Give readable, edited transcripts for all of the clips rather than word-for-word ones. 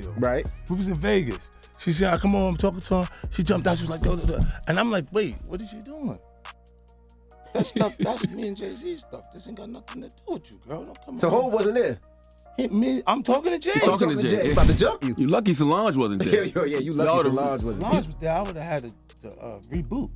deal. Right. We was in Vegas. She said, come on, I'm talking to her. She jumped out, she was like, duh, duh, duh. And I'm like, wait, what is you doing? That stuff, that's me and Jay-Z stuff. This ain't got nothing to do with you, girl. Don't come So on. Hov wasn't there? I'm talking to Jay. You talking to Jay. He's about to jump you. You lucky Solange wasn't there. Yeah, you lucky Solange wasn't there. Solange was there, I would have had to reboot.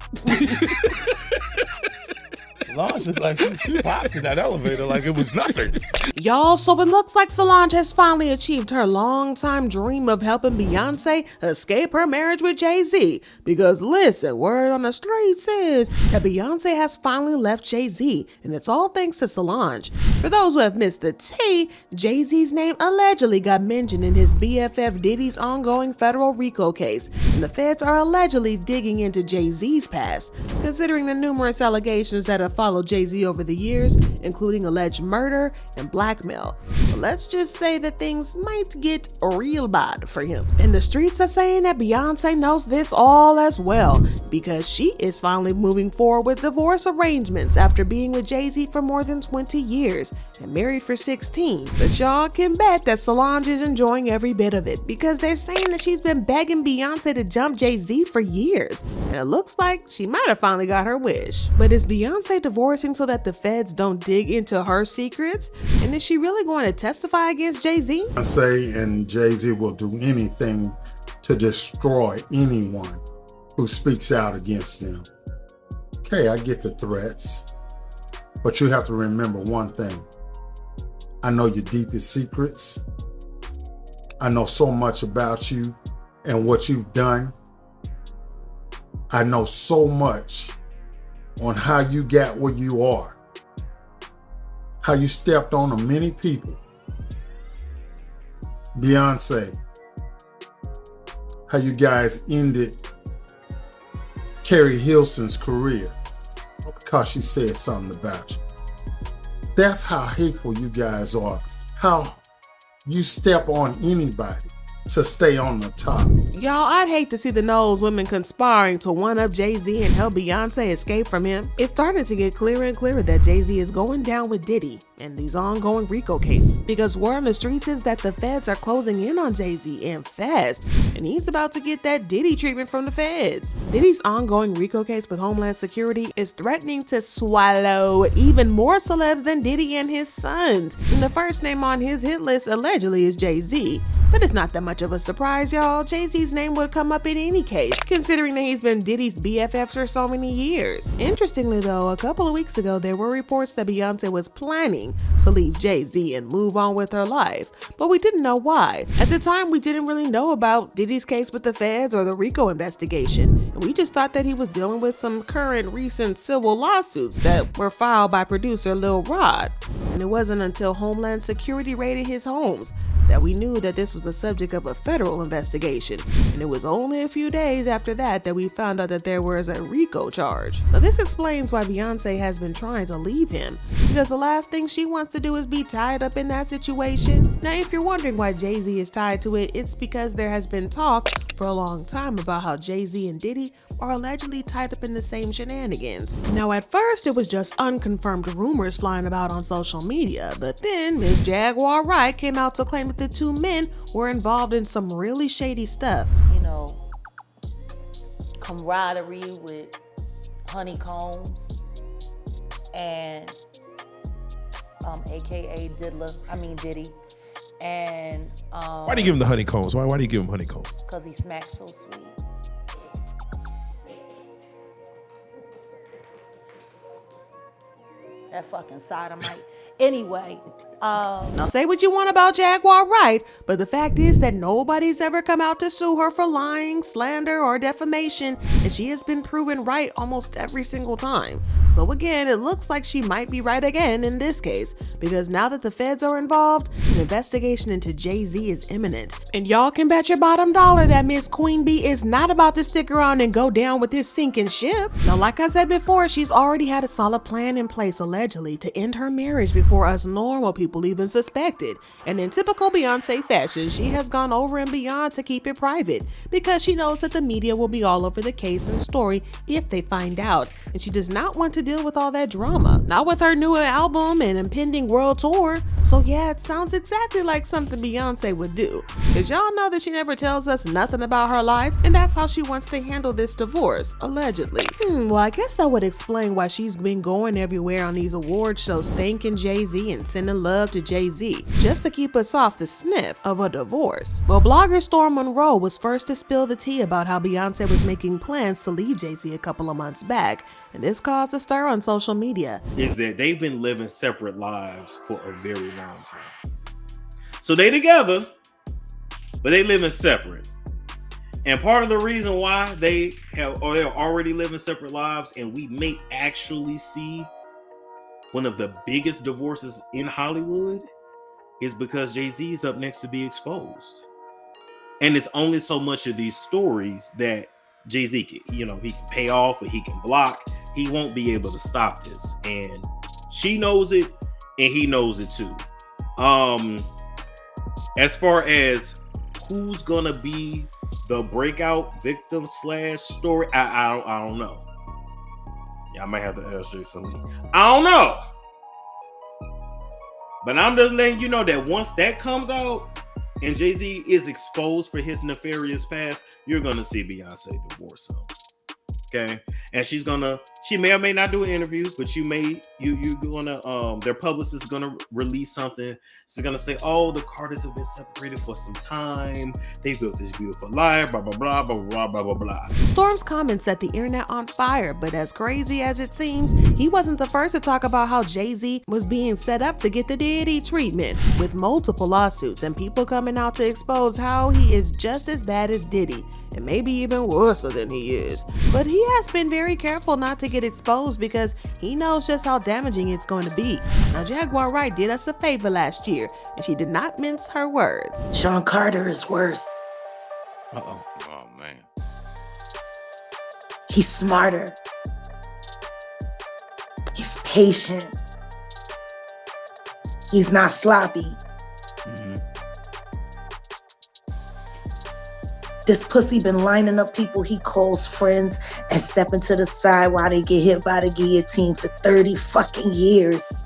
Solange looked like she popped in that elevator like it was nothing. Y'all, so it looks like Solange has finally achieved her long-time dream of helping Beyonce escape her marriage with Jay-Z. Because listen, word on the streets is that Beyonce has finally left Jay-Z, and it's all thanks to Solange. For those who have missed the tea, Jay-Z's name allegedly got mentioned in his BFF Diddy's ongoing federal RICO case, and the feds are allegedly digging into Jay-Z's past, considering the numerous allegations that have followed Jay-Z over the years, including alleged murder and blackmail. But let's just say that things might get real bad for him. And the streets are saying that Beyonce knows this all as well, because she is finally moving forward with divorce arrangements after being with Jay-Z for more than 20 years and married for 16. But y'all can bet that Solange is enjoying every bit of it, because they're saying that she's been begging Beyonce to jump Jay-Z for years, and it looks like she might have finally got her wish. But is Beyonce divorcing so that the feds don't dig into her secrets? And is she really going to testify against Jay-Z? Beyonce and Jay-Z will do anything to destroy anyone who speaks out against them. Okay, I get the threats, but you have to remember one thing. I know your deepest secrets. I know so much about you and what you've done. I know so much on how you got where you are, how you stepped on many people. Beyonce, how you guys ended Carrie Hilson's career because she said something about you. That's how hateful you guys are, how you step on anybody to stay on the top. Y'all, I'd hate to see the Knowles women conspiring to one-up Jay-Z and help Beyonce escape from him. It's starting to get clearer and clearer that Jay-Z is going down with Diddy and these ongoing RICO cases, because word on the streets is that the feds are closing in on Jay-Z and fast, and he's about to get that Diddy treatment from the feds. Diddy's ongoing RICO case with Homeland Security is threatening to swallow even more celebs than Diddy and his sons, and the first name on his hit list allegedly is Jay-Z. But it's not that much of a surprise, y'all. Jay-Z's name would come up in any case, considering that he's been Diddy's BFF for so many years. Interestingly though, a couple of weeks ago, there were reports that Beyonce was planning to leave Jay-Z and move on with her life, but we didn't know why. At the time, we didn't really know about Diddy's case with the feds or the RICO investigation, and we just thought that he was dealing with some current recent civil lawsuits that were filed by producer Lil Rod. And it wasn't until Homeland Security raided his homes that we knew that this was the subject of a federal investigation, and it was only a few days after that that we found out that there was a RICO charge. Now this explains why Beyonce has been trying to leave him, because the last thing she wants to do is be tied up in that situation. Now if you're wondering why Jay-Z is tied to it, it's because there has been talk for a long time about how Jay-Z and Diddy are allegedly tied up in the same shenanigans. Now at first it was just unconfirmed rumors flying about on social media, but then Ms. Jaguar Wright came out to claim that the two men were involved in some really shady stuff. You know, camaraderie with honeycombs and AKA Diddy. And Why do you give him the honeycombs? Why do you give him honeycombs? because he smacks so sweet. That fucking sodomite. Anyway, Now say what you want about Jaguar Wright, but the fact is that nobody's ever come out to sue her for lying, slander, or defamation, and she has been proven right almost every single time. So again, it looks like she might be right again in this case, because now that the feds are involved, an investigation into Jay-Z is imminent. And y'all can bet your bottom dollar that Miss Queen Bee is not about to stick around and go down with this sinking ship. Now like I said before, she's already had a solid plan in place allegedly to end her marriage before us normal people people even suspected. And in typical Beyonce fashion, she has gone over and beyond to keep it private because she knows that the media will be all over the case and story if they find out. And she does not want to deal with all that drama. Not with her new album and impending world tour. So yeah, it sounds exactly like something Beyonce would do. Cause y'all know that she never tells us nothing about her life, and that's how she wants to handle this divorce, allegedly. Well, I guess that would explain why she's been going everywhere on these award shows thanking Jay-Z and sending love to Jay-Z, just to keep us off the sniff of a divorce. Well, blogger Storm Monroe was first to spill the tea about how Beyonce was making plans to leave Jay-Z a couple of months back, and this caused a stir on social media. Is that they've been living separate lives for a very long time. So they together, but they living separate. And part of the reason why they're already living separate lives, and we may actually see one of the biggest divorces in Hollywood, is because Jay-Z is up next to be exposed. And it's only so much of these stories that Jay-Z can, he can pay off or he can block. He won't be able to stop this. And she knows it, and he knows it too. As far as who's gonna be the breakout victim / story, I don't know. Yeah, I might have to ask Jason Lee. I don't know. But I'm just letting you know that once that comes out and Jay-Z is exposed for his nefarious past, you're gonna see Beyonce divorce him. Okay, and she may or may not do an interview, but their publicist is gonna release something. She's gonna say, oh, the Carters have been separated for some time. They built this beautiful life, blah, blah, blah, blah, blah, blah, blah, blah. Storm's comments set the internet on fire, but as crazy as it seems, he wasn't the first to talk about how Jay-Z was being set up to get the Diddy treatment, with multiple lawsuits and people coming out to expose how he is just as bad as Diddy, and maybe even worse than he is. But he has been very careful not to get exposed because he knows just how damaging it's going to be. Now, Jaguar Wright did us a favor last year, and she did not mince her words. Sean Carter is worse. Uh-oh. Oh, man. He's smarter. He's patient. He's not sloppy. Mm-hmm. This pussy been lining up people he calls friends and stepping to the side while they get hit by the guillotine for 30 fucking years.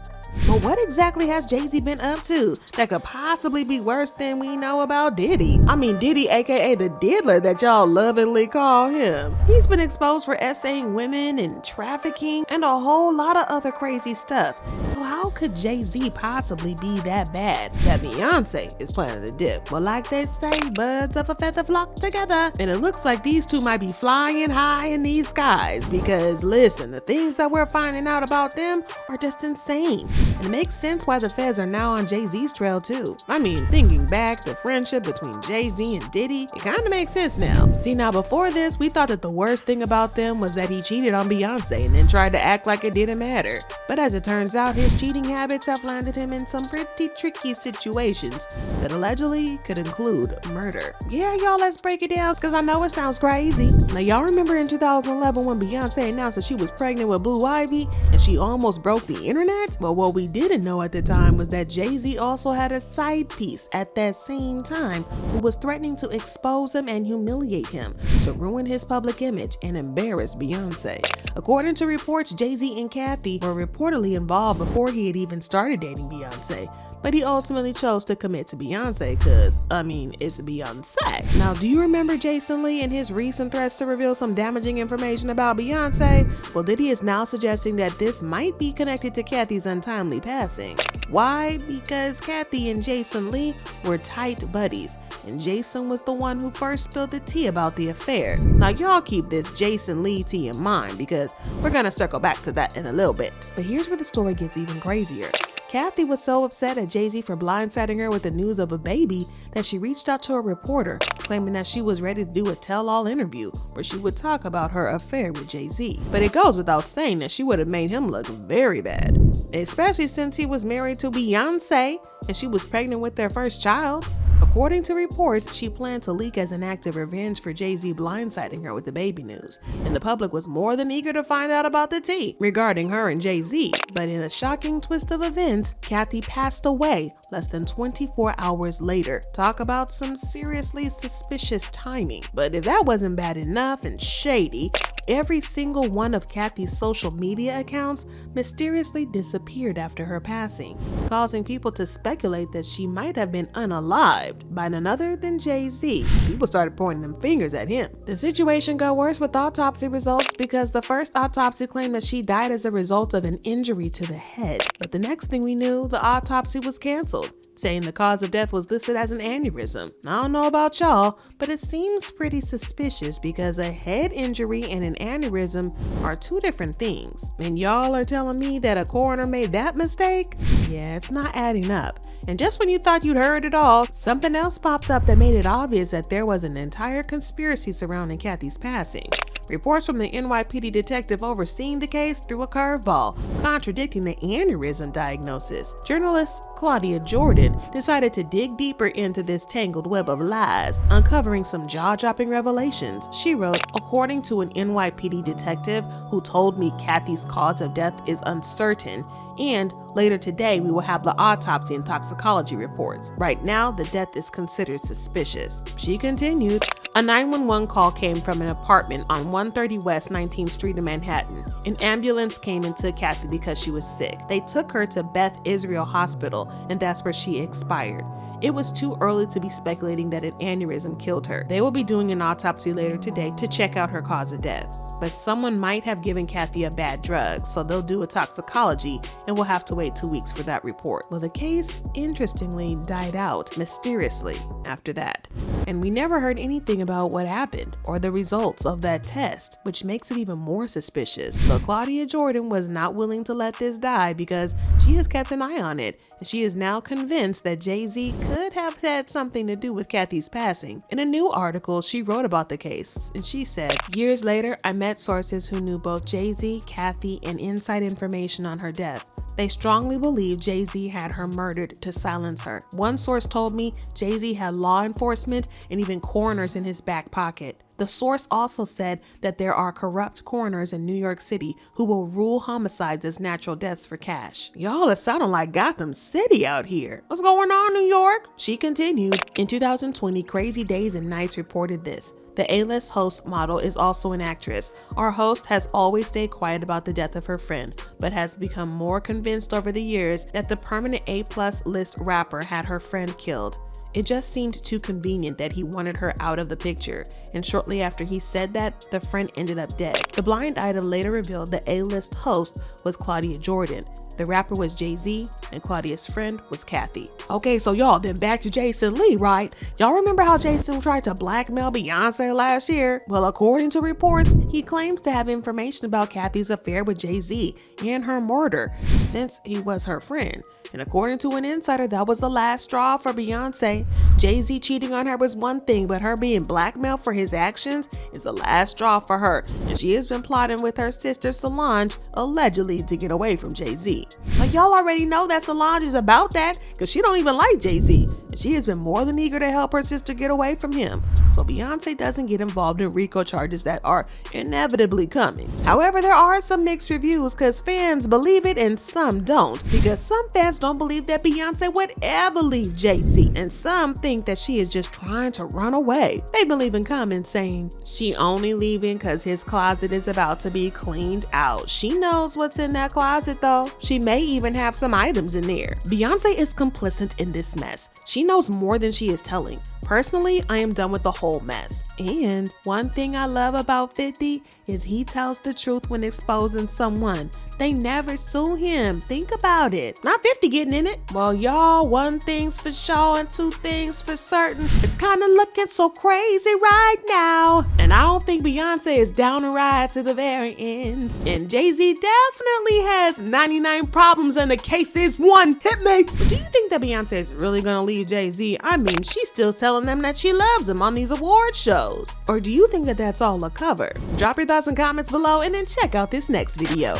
But what exactly has Jay-Z been up to that could possibly be worse than we know about Diddy? I mean, Diddy, aka the diddler that y'all lovingly call him. He's been exposed for essaying women and trafficking and a whole lot of other crazy stuff. So how could Jay-Z possibly be that bad that Beyonce is planning to dip? Well, like they say, birds of a feather flock together. And it looks like these two might be flying high in these skies because listen, the things that we're finding out about them are just insane. And it makes sense why the feds are now on Jay-Z's trail too. I mean, thinking back, the friendship between Jay-Z and Diddy, it kind of makes sense now. See, now before this, we thought that the worst thing about them was that he cheated on Beyonce and then tried to act like it didn't matter. But as it turns out, his cheating habits have landed him in some pretty tricky situations that allegedly could include murder. Yeah, y'all, let's break it down because I know it sounds crazy. Now, y'all remember in 2011 when Beyonce announced that she was pregnant with Blue Ivy and she almost broke the internet? Well, what we didn't know at the time was that Jay-Z also had a side piece at that same time who was threatening to expose him and humiliate him to ruin his public image and embarrass Beyonce. According to reports, Jay-Z and Kathy were reportedly involved before he had even started dating Beyonce, but he ultimately chose to commit to Beyonce because, I mean, it's Beyonce. Now, do you remember Jason Lee and his recent threats to reveal some damaging information about Beyonce? Well, Diddy is now suggesting that this might be connected to Kathy's untimely passing. Why? Because Kathy and Jason Lee were tight buddies, and Jason was the one who first spilled the tea about the affair. Now, y'all keep this Jason Lee tea in mind because we're gonna circle back to that in a little bit. But here's where the story gets even crazier. Kathy was so upset at Jay-Z for blindsiding her with the news of a baby that she reached out to a reporter, claiming that she was ready to do a tell-all interview where she would talk about her affair with Jay-Z. But it goes without saying that she would have made him look very bad, especially since he was married to Beyonce and she was pregnant with their first child. According to reports, she planned to leak as an act of revenge for Jay-Z blindsiding her with the baby news, and the public was more than eager to find out about the tea regarding her and Jay-Z. But in a shocking twist of events, Kathy passed away less than 24 hours later. Talk about some seriously suspicious timing. But if that wasn't bad enough and shady, every single one of Kathy's social media accounts mysteriously disappeared after her passing, causing people to speculate that she might have been unalived by none other than Jay-Z. People started pointing them fingers at him. The situation got worse with autopsy results because the first autopsy claimed that she died as a result of an injury to the head. But the next thing we knew, the autopsy was canceled, saying the cause of death was listed as an aneurysm. I don't know about y'all, but it seems pretty suspicious because a head injury and an aneurysm are two different things. And y'all are telling me that a coroner made that mistake? Yeah, it's not adding up. And just when you thought you'd heard it all, something else popped up that made it obvious that there was an entire conspiracy surrounding Kathy's passing. Reports from the NYPD detective overseeing the case threw a curveball, contradicting the aneurysm diagnosis. Journalist Claudia Jordan decided to dig deeper into this tangled web of lies, uncovering some jaw-dropping revelations. She wrote, according to an NYPD detective who told me Kathy's cause of death is uncertain, and later today we will have the autopsy and toxicology reports. Right now, the death is considered suspicious. She continued, a 911 call came from an apartment on 130 West 19th Street in Manhattan. An ambulance came and took Kathy because she was sick. They took her to Beth Israel Hospital, and that's where she expired. It was too early to be speculating that an aneurysm killed her. They will be doing an autopsy later today to check out her cause of death. But someone might have given Kathy a bad drug, so they'll do a toxicology, and we'll have to wait 2 weeks for that report. Well, the case, interestingly, died out mysteriously after that. And we never heard anything about what happened or the results of that test, which makes it even more suspicious. But Claudia Jordan was not willing to let this die because she has kept an eye on it, and she is now convinced that Jay-Z could have had something to do with Kathy's passing. In a new article, she wrote about the case, and she said, years later, I met sources who knew both Jay-Z, Kathy, and inside information on her death. They strongly believe Jay-Z had her murdered to silence her. One source told me Jay-Z had law enforcement and even coroners in his back pocket. The source also said that there are corrupt coroners in New York City who will rule homicides as natural deaths for cash. Y'all, it sounding like Gotham City out here. What's going on, New York? She continued. In 2020, Crazy Days and Nights reported this. The A-list host model is also an actress. Our host has always stayed quiet about the death of her friend, but has become more convinced over the years that the permanent A+ list rapper had her friend killed. It just seemed too convenient that he wanted her out of the picture, and shortly after he said that, the friend ended up dead. The blind item later revealed the A-list host was Claudia Jordan. The rapper was Jay-Z, and Claudia's friend was Kathy. Okay, so y'all, then back to Jason Lee, right? Y'all remember how Jason tried to blackmail Beyonce last year? Well, according to reports, he claims to have information about Kathy's affair with Jay-Z and her murder, since he was her friend. And according to an insider, that was the last straw for Beyonce. Jay-Z cheating on her was one thing, but her being blackmailed for his actions is the last straw for her. And she has been plotting with her sister Solange, allegedly, to get away from Jay-Z. Like, y'all already know that Solange is about that because she don't even like Jay-Z, and she has been more than eager to help her sister get away from him, so Beyonce doesn't get involved in RICO charges that are inevitably coming. However, there are some mixed reviews because fans believe it and some don't, because some fans don't believe that Beyonce would ever leave Jay-Z, and some think that she is just trying to run away. They've been leaving comments saying she only leaving because his closet is about to be cleaned out. She knows what's in that closet though. She may even have some items in there. Beyonce is complicit in this mess. She knows more than she is telling. Personally, I am done with the whole mess. And one thing I love about 50 is he tells the truth when exposing someone. They never sue him. Think about it. Not 50 getting in it. Well, y'all, one thing's for sure and two things for certain. It's kind of looking so crazy right now. And I don't think Beyonce is down to ride to the very end. And Jay-Z definitely has 99 problems and the case is one. Hit me. But do you think that Beyonce is really gonna leave Jay-Z? I mean, she's still telling them that she loves him on these award shows. Or do you think that that's all a cover? Drop your thoughts and comments below and then check out this next video.